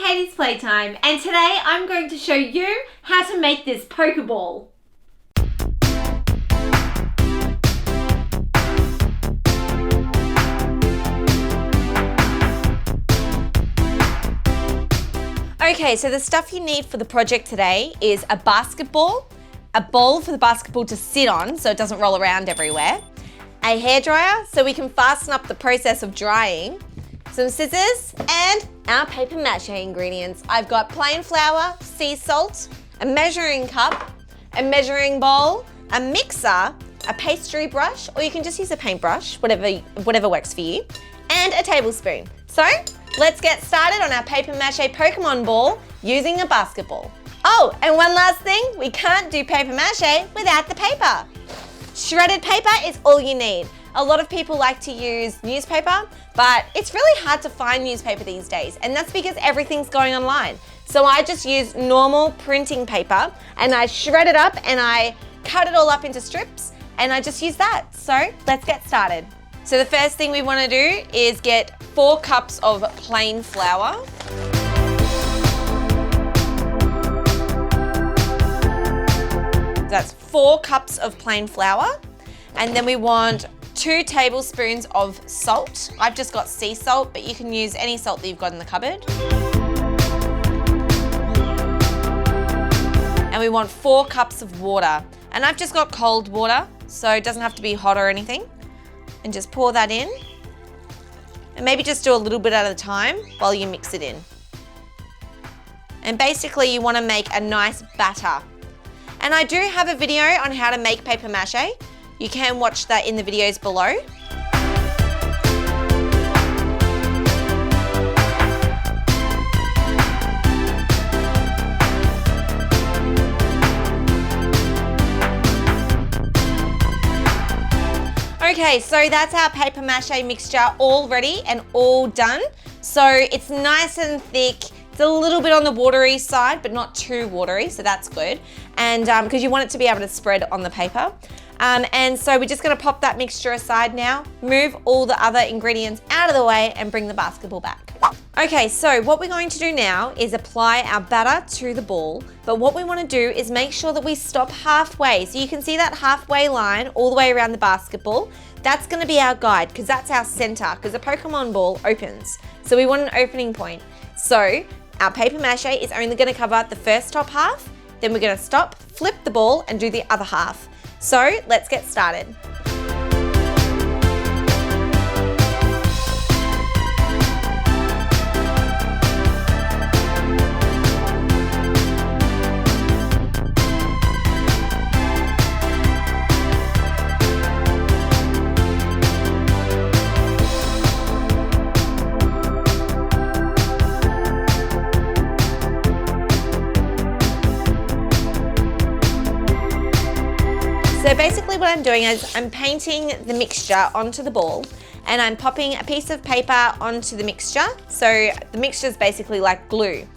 Katie's Playtime, and today I'm going to show you how to make this Pokeball. Okay, so the stuff you need for the project today is a basketball, a ball for the basketball to sit on so it doesn't roll around everywhere, a hairdryer so we can fasten up the process of drying, some scissors, and our paper mache ingredients. I've got plain flour, sea salt, a measuring cup, a measuring bowl, a mixer, a pastry brush, or you can just use a paintbrush, whatever works for you, and a tablespoon. So let's get started on our paper mache Pokemon Ball using a basketball. Oh, and one last thing, we can't do paper mache without the paper. Shredded paper is all you need. A lot of people like to use newspaper, but it's really hard to find newspaper these days, and that's because everything's going online. So I just use normal printing paper, and I shred it up and I cut it all up into strips, and I just use that. So let's get started. So the first thing we want to do is get 4 cups of plain flour. That's 4 cups of plain flour. And then we want 2 tablespoons of salt. I've just got sea salt, but you can use any salt that you've got in the cupboard. And we want 4 cups of water. And I've just got cold water, so it doesn't have to be hot or anything. And just pour that in. And maybe just do a little bit at a time while you mix it in. And basically you want to make a nice batter. And I do have a video on how to make paper mache. You can watch that in the videos below. Okay, so that's our paper mache mixture all ready and all done. So it's nice and thick. It's a little bit on the watery side, but not too watery, so that's good. And because you want it to be able to spread on the paper. And so we're just gonna pop that mixture aside now, move all the other ingredients out of the way and bring the basketball back. Okay, so what we're going to do now is apply our batter to the ball, but what we wanna do is make sure that we stop halfway. So you can see that halfway line all the way around the basketball. That's gonna be our guide, because that's our center, because a Pokemon ball opens. So we want an opening point. So our paper mache is only gonna cover the first top half, then we're gonna stop, flip the ball, and do the other half. So let's get started. So basically what I'm doing is I'm painting the mixture onto the ball, and I'm popping a piece of paper onto the mixture. So the mixture is basically like glue.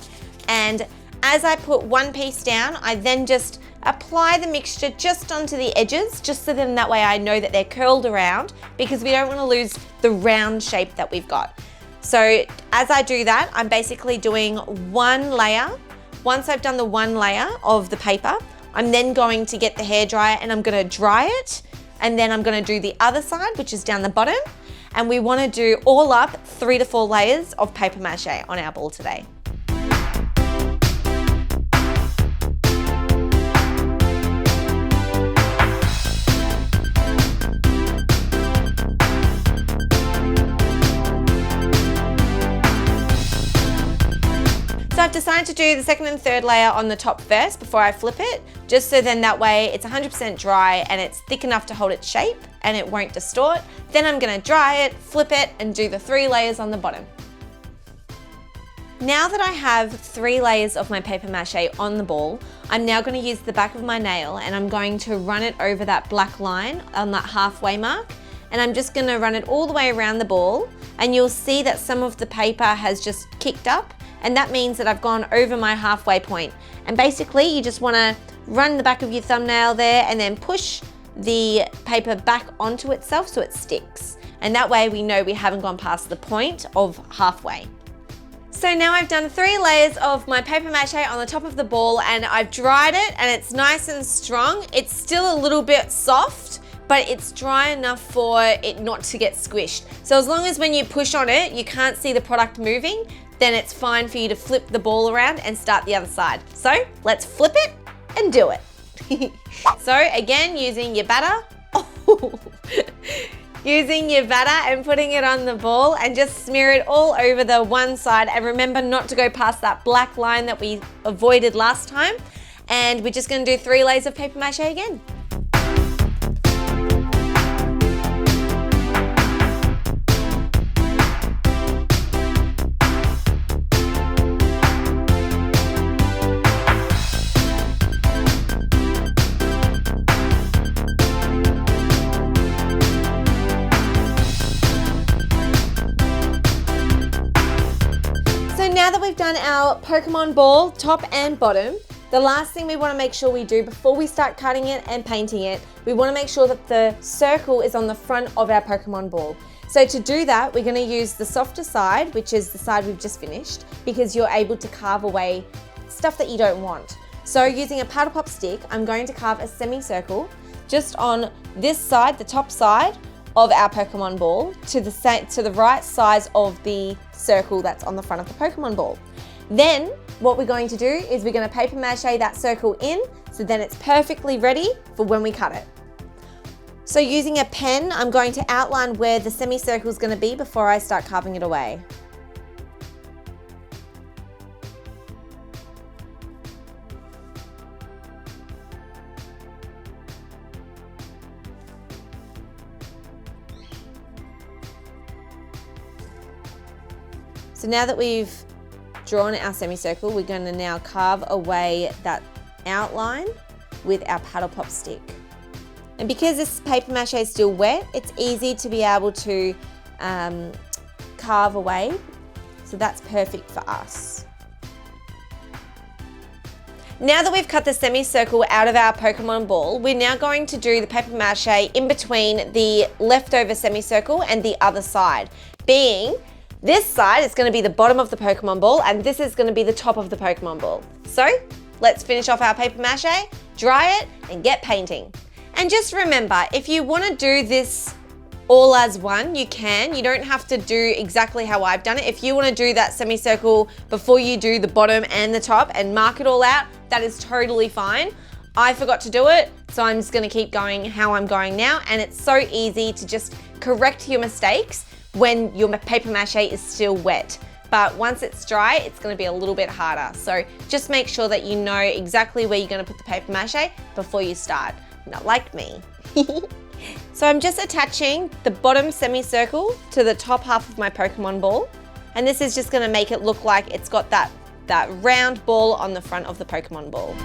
And as I put one piece down, I then just apply the mixture just onto the edges, just so then that way I know that they're curled around, because we don't want to lose the round shape that we've got. So as I do that, I'm basically doing one layer. Once I've done the one layer of the paper, I'm then going to get the hairdryer and I'm gonna dry it, and then I'm gonna do the other side, which is down the bottom. And we wanna do all up 3 to 4 layers of paper mache on our ball today. So I've decided to do the second and third layer on the top first before I flip it, just so then that way it's 100% dry and it's thick enough to hold its shape and it won't distort. Then I'm gonna dry it, flip it, and do the 3 layers on the bottom. Now that I have 3 layers of my paper mache on the ball, I'm now gonna use the back of my nail and I'm going to run it over that black line on that halfway mark. And I'm just gonna run it all the way around the ball, and you'll see that some of the paper has just kicked up, and that means that I've gone over my halfway point. And basically you just wanna run the back of your thumbnail there and then push the paper back onto itself so it sticks. And that way we know we haven't gone past the point of halfway. So So now I've done 3 layers of my paper mache on the top of the ball, and I've dried it and it's nice and strong. It's still a little bit soft, but it's dry enough for it not to get squished. So as long as when you push on it, you can't see the product moving, then it's fine for you to flip the ball around and start the other side. So let's flip it and do it. So again, using your batter, using your batter and putting it on the ball and just smear it all over the one side. And remember not to go past that black line that we avoided last time. And we're just gonna do 3 layers of paper mache again. Now that we've done our Pokemon ball, top and bottom, the last thing we want to make sure we do before we start cutting it and painting it, we want to make sure that the circle is on the front of our Pokemon ball. So to do that, we're going to use the softer side, which is the side we've just finished, because you're able to carve away stuff that you don't want. So using a paddle pop stick, I'm going to carve a semicircle just on this side, the top side of our Pokemon ball, to the right size of the circle that's on the front of the Pokemon ball. Then what we're going to do is we're going to paper mache that circle in, so then it's perfectly ready for when we cut it. So using a pen, I'm going to outline where the semicircle is going to be before I start carving it away. So now that we've drawn our semicircle, we're going to now carve away that outline with our paddle pop stick. And because this paper mache is still wet, it's easy to be able to carve away. So that's perfect for us. Now that we've cut the semicircle out of our Pokemon ball, we're now going to do the paper mache in between the leftover semicircle and the other side, being this side is going to be the bottom of the Pokemon ball and this is going to be the top of the Pokemon ball. So let's finish off our paper mache, dry it and get painting. And just remember, if you want to do this all as one, you can. You don't have to do exactly how I've done it. If you want to do that semicircle before you do the bottom and the top and mark it all out, that is totally fine. I forgot to do it, so I'm just going to keep going how I'm going now. And it's so easy to just correct your mistakes when your paper mache is still wet. But once it's dry, it's going to be a little bit harder. So just make sure that you know exactly where you're going to put the paper mache before you start. Not like me. So I'm just attaching the bottom semicircle to the top half of my Pokemon ball. And this is just going to make it look like it's got that round ball on the front of the Pokemon ball.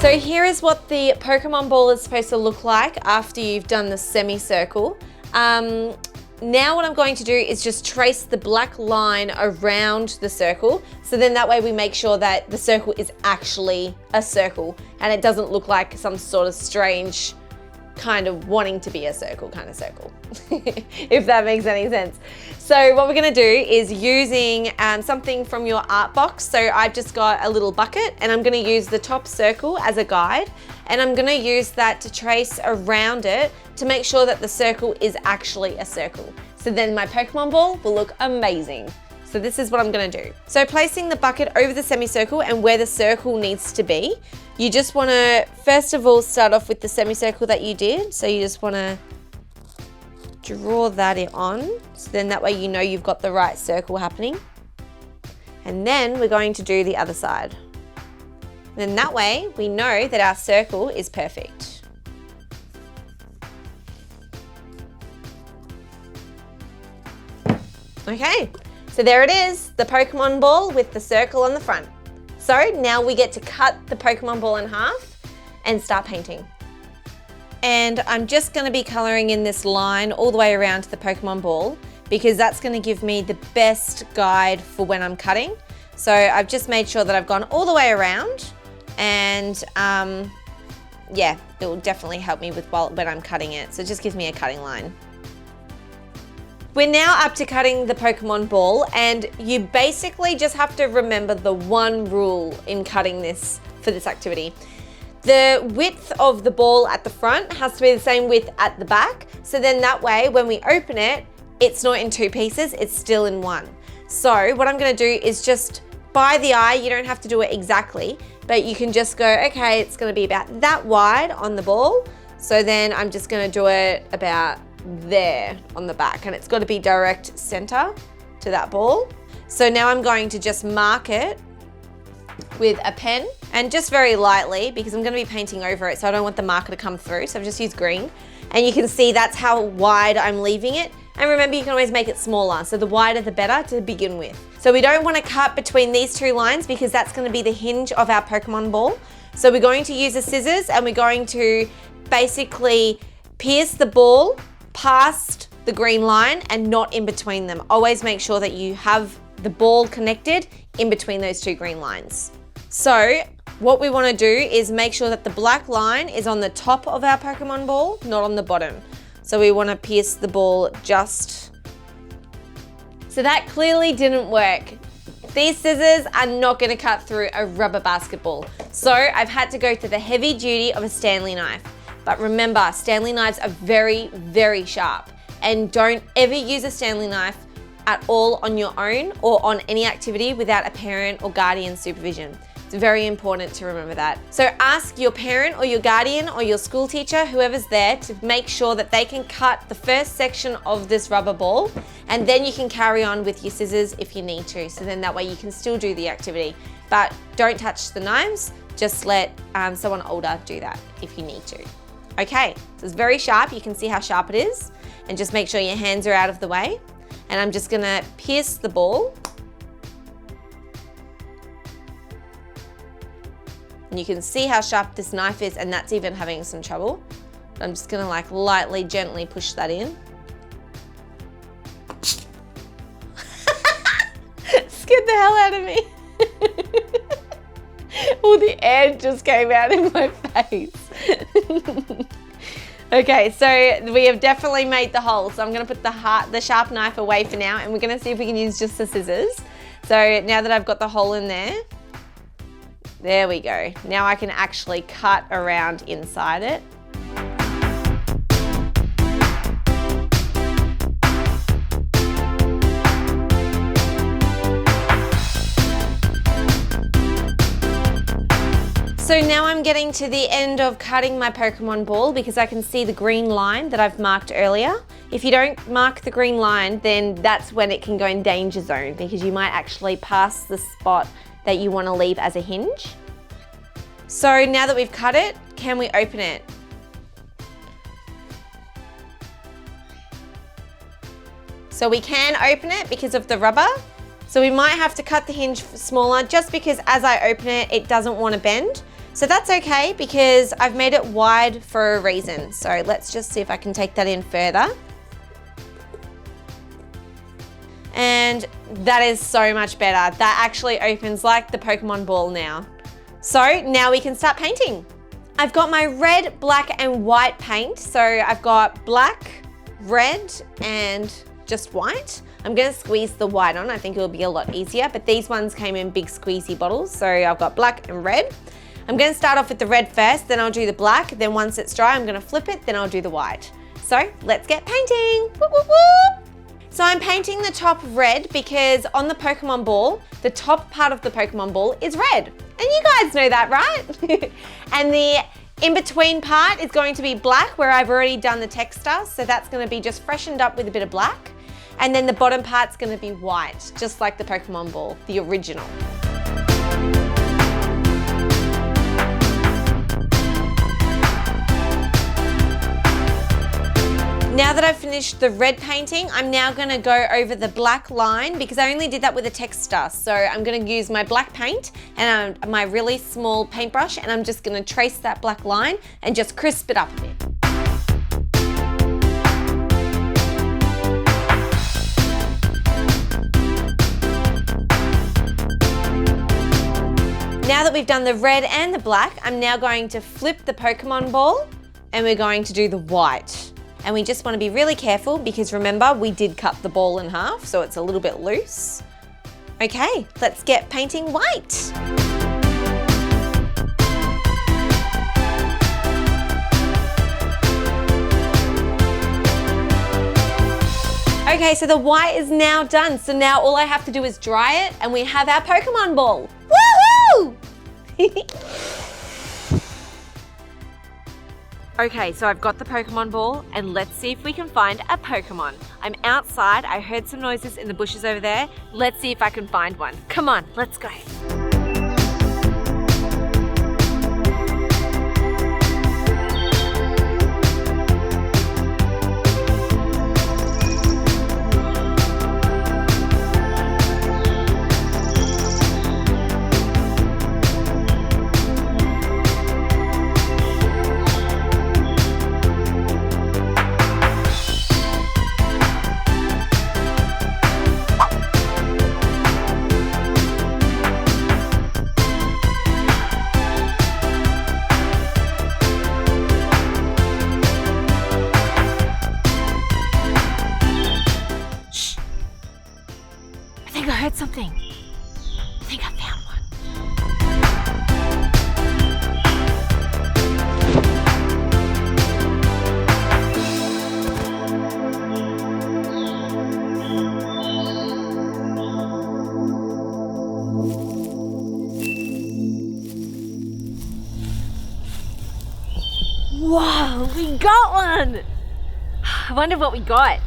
So here is what the Pokemon ball is supposed to look like after you've done the semicircle. Now what I'm going to do is just trace the black line around the circle. So then that way we make sure that the circle is actually a circle and it doesn't look like some sort of strange kind of wanting to be a circle kind of circle, if that makes any sense. So what we're going to do is using something from your art box. So I've just got a little bucket and I'm going to use the top circle as a guide, and I'm going to use that to trace around it to make sure that the circle is actually a circle. So then my Pokemon ball will look amazing. So this is what I'm going to do. So placing the bucket over the semicircle and where the circle needs to be, you just want to first of all start off with the semicircle that you did. So you just want to draw that on. So then that way you know you've got the right circle happening. And then we're going to do the other side. And then that way we know that our circle is perfect. Okay. So there it is, the Pokemon ball with the circle on the front. So now we get to cut the Pokemon ball in half and start painting. And I'm just going to be colouring in this line all the way around to the Pokemon ball because that's going to give me the best guide for when I'm cutting. So I've just made sure that I've gone all the way around, and yeah, it will definitely help me with when I'm cutting it. So it just gives me a cutting line. We're now up to cutting the Pokemon Ball, and you basically just have to remember the one rule in cutting this for this activity. The width of the ball at the front has to be the same width at the back, so then that way when we open it, it's not in two pieces, it's still in one. So what I'm gonna do is just by the eye, you don't have to do it exactly, but you can just go, okay, it's gonna be about that wide on the ball, so then I'm just gonna do it about there on the back, and it's got to be direct center to that ball. So now I'm going to just mark it with a pen, and just very lightly, because I'm going to be painting over it, so I don't want the marker to come through, so I've just used green. And you can see that's how wide I'm leaving it. And remember, you can always make it smaller, so the wider the better to begin with. So we don't want to cut between these two lines because that's going to be the hinge of our Pokemon Ball. So we're going to use the scissors, and we're going to basically pierce the ball past the green line and not in between them. Always make sure that you have the ball connected in between those two green lines. So what we want to do is make sure that the black line is on the top of our Pokemon Ball, not on the bottom. So we want to pierce the ball just. So that clearly didn't work. These scissors are not going to cut through a rubber basketball. So I've had to go to the heavy duty of a Stanley knife. But remember, Stanley knives are very, very sharp, and don't ever use a Stanley knife at all on your own or on any activity without a parent or guardian supervision. It's very important to remember that. So ask your parent or your guardian or your school teacher, whoever's there, to make sure that they can cut the first section of this rubber ball, and then you can carry on with your scissors if you need to. So then that way you can still do the activity, but don't touch the knives. Just let someone older do that if you need to. Okay, so it's very sharp. You can see how sharp it is, and just make sure your hands are out of the way. And I'm just gonna pierce the ball. And you can see how sharp this knife is, and that's even having some trouble. I'm just gonna like lightly, gently push that in. Scared the hell out of me. All the air just came out in my face. Okay, so we have definitely made the hole. So I'm gonna put the sharp knife away for now, and we're gonna see if we can use just the scissors. So now that I've got the hole in there we go. Now I can actually cut around inside it. So now I'm getting to the end of cutting my Pokemon Ball because I can see the green line that I've marked earlier. If you don't mark the green line, then that's when it can go in danger zone, because you might actually pass the spot that you want to leave as a hinge. So now that we've cut it, can we open it? So we can open it because of the rubber. So we might have to cut the hinge smaller just because as I open it, it doesn't want to bend. So that's okay because I've made it wide for a reason. So let's just see if I can take that in further. And that is so much better. That actually opens like the Pokemon Ball now. So now we can start painting. I've got my red, black and white paint. So I've got black, red and just white. I'm gonna squeeze the white on. I think it'll be a lot easier, but these ones came in big squeezy bottles. So I've got black and red. I'm gonna start off with the red first, then I'll do the black. Then once it's dry, I'm gonna flip it, then I'll do the white. So let's get painting. Woo, woo, woo. So I'm painting the top red because on the Pokemon Ball, the top part of the Pokemon Ball is red. And you guys know that, right? And the in-between part is going to be black where I've already done the texture. So that's gonna be just freshened up with a bit of black. And then the bottom part's gonna be white, just like the Pokemon Ball, the original. Now that I've finished the red painting, I'm now gonna go over the black line because I only did that with a texture. So I'm gonna use my black paint and my really small paintbrush, and I'm just gonna trace that black line and just crisp it up a bit. Now that we've done the red and the black, I'm now going to flip the Pokemon Ball and we're going to do the white. And we just want to be really careful because remember, we did cut the ball in half, so it's a little bit loose. Okay, let's get painting white. Okay, so the white is now done. So now all I have to do is dry it and we have our Pokemon ball. Woohoo! Okay, so I've got the Pokemon ball and let's see if we can find a Pokemon. I'm outside, I heard some noises in the bushes over there. Let's see if I can find one. Come on, let's go. I heard something. I think I found one. Whoa, we got one! I wonder what we got.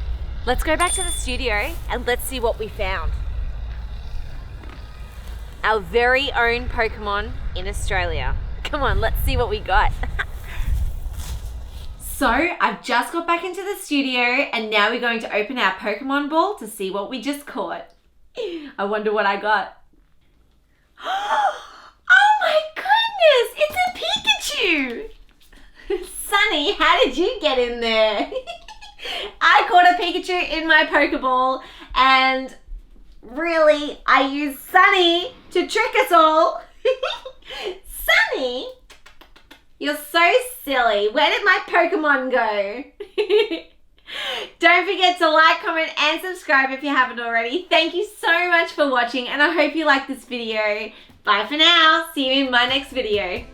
Let's go back to the studio and let's see what we found. Our very own Pokemon in Australia. Come on, let's see what we got. So I've just got back into the studio and now we're going to open our Pokemon ball to see what we just caught. I wonder what I got. Oh my goodness, it's a Pikachu! Sunny, how did you get in there? I caught a Pikachu in my Pokeball and really, I used Sunny to trick us all. Sunny, you're so silly. Where did my Pokemon go? Don't forget to like, comment, and subscribe if you haven't already. Thank you so much for watching, and I hope you liked this video. Bye for now. See you in my next video.